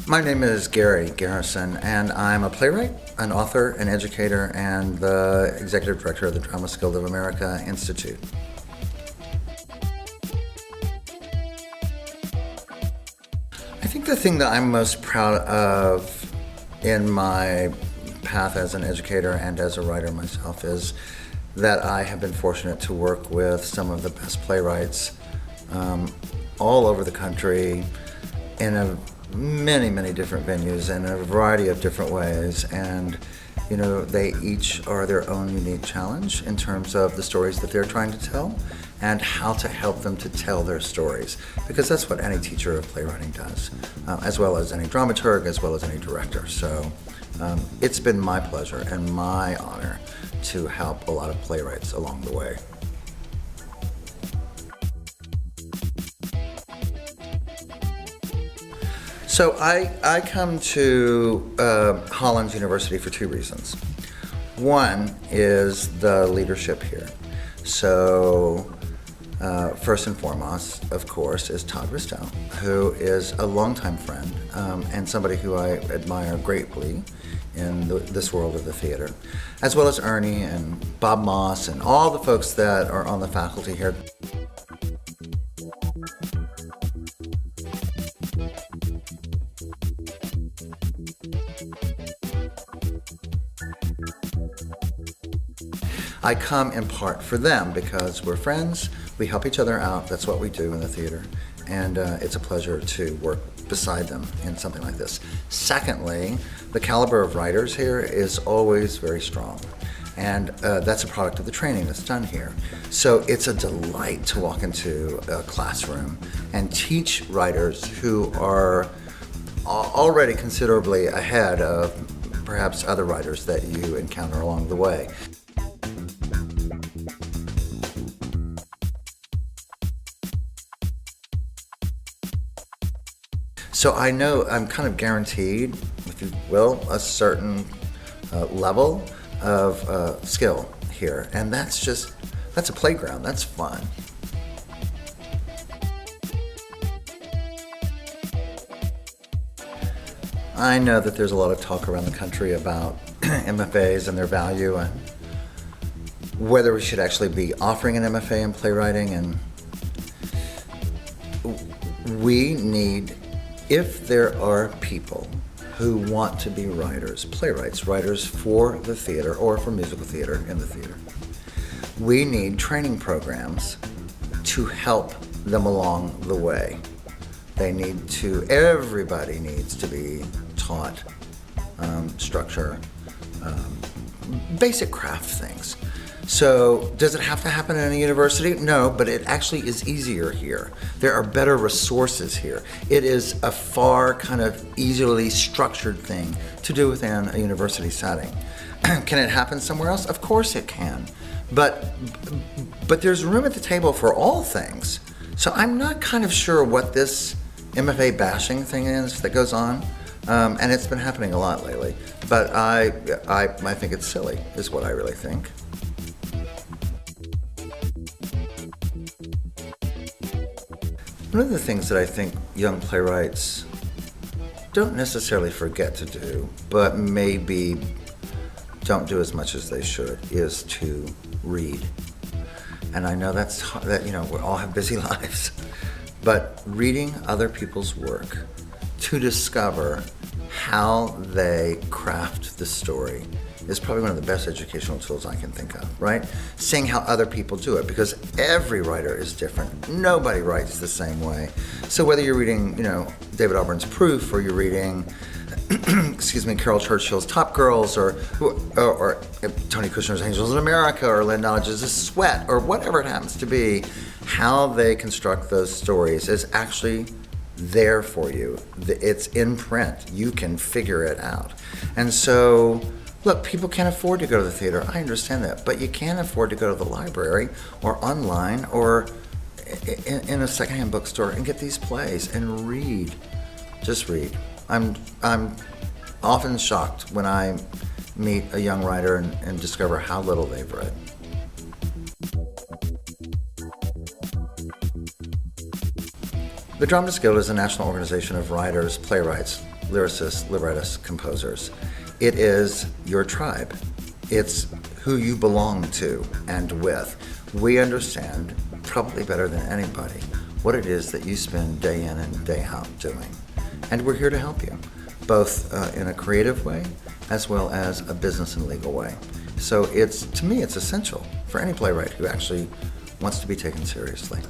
My name is Gary Garrison, and I'm a playwright, an author, an educator, and the executive director of the Dramatists Guild of America Institute. I think the thing that I'm most proud of in my path as an educator and as a writer myself is that I have been fortunate to work with some of the best playwrights all over the country in many different venues in a variety of different ways, and you know, they each are their own unique challenge in terms of the stories that they're trying to tell and how to help them to tell their stories, because that's what any teacher of playwriting does, as well as any dramaturg, as well as any director. So it's been my pleasure and my honor to help a lot of playwrights along the way. So I come to Hollins University for two reasons. One is the leadership here. So first and foremost, of course, is Todd Ristow, who is a longtime friend and somebody who I admire greatly in this world of the theater, as well as Ernie and Bob Moss and all the folks that are on the faculty here. I come in part for them because we're friends, we help each other out, that's what we do in the theater, and it's a pleasure to work beside them in something like this. Secondly, the caliber of writers here is always very strong, and that's a product of the training that's done here. So it's a delight to walk into a classroom and teach writers who are already considerably ahead of perhaps other writers that you encounter along the way. So I know I'm kind of guaranteed, if you will, a certain level of skill here, and that's a playground, that's fun. I know that there's a lot of talk around the country about MFAs and their value and whether we should actually be offering an MFA in playwriting, and we need, if there are people who want to be writers, playwrights, writers for the theater or for musical theater in the theater, we need training programs to help them along the way. Everybody needs to be taught structure, basic craft things. So does it have to happen in a university? No, but it actually is easier here. There are better resources here. It is a far kind of easily structured thing to do within a university setting. Can it happen somewhere else? Of course it can. But there's room at the table for all things. So I'm not kind of sure what this MFA bashing thing is that goes on. And it's been happening a lot lately. But I think it's silly, is what I really think. One of the things that I think young playwrights don't necessarily forget to do, but maybe don't do as much as they should, is to read. And I know that we all have busy lives, but reading other people's work to discover how they craft the story is probably one of the best educational tools I can think of, right? Seeing how other people do it, because every writer is different. Nobody writes the same way. So whether you're reading, David Auburn's Proof, or you're reading, Carol Churchill's Top Girls, or Tony Kushner's Angels in America, or Lynn Nottage's Sweat, or whatever it happens to be, how they construct those stories is actually there for you. It's in print. You can figure it out. And so, look, people can't afford to go to the theater. I understand that. But you can afford to go to the library or online or in a secondhand bookstore and get these plays and read. Just read. I'm often shocked when I meet a young writer and discover how little they've read. The Dramatists Guild is a national organization of writers, playwrights, lyricists, librettists, composers. It is your tribe. It's who you belong to and with. We understand, probably better than anybody, what it is that you spend day in and day out doing. And we're here to help you, both in a creative way as well as a business and legal way. So to me, it's essential for any playwright who actually wants to be taken seriously.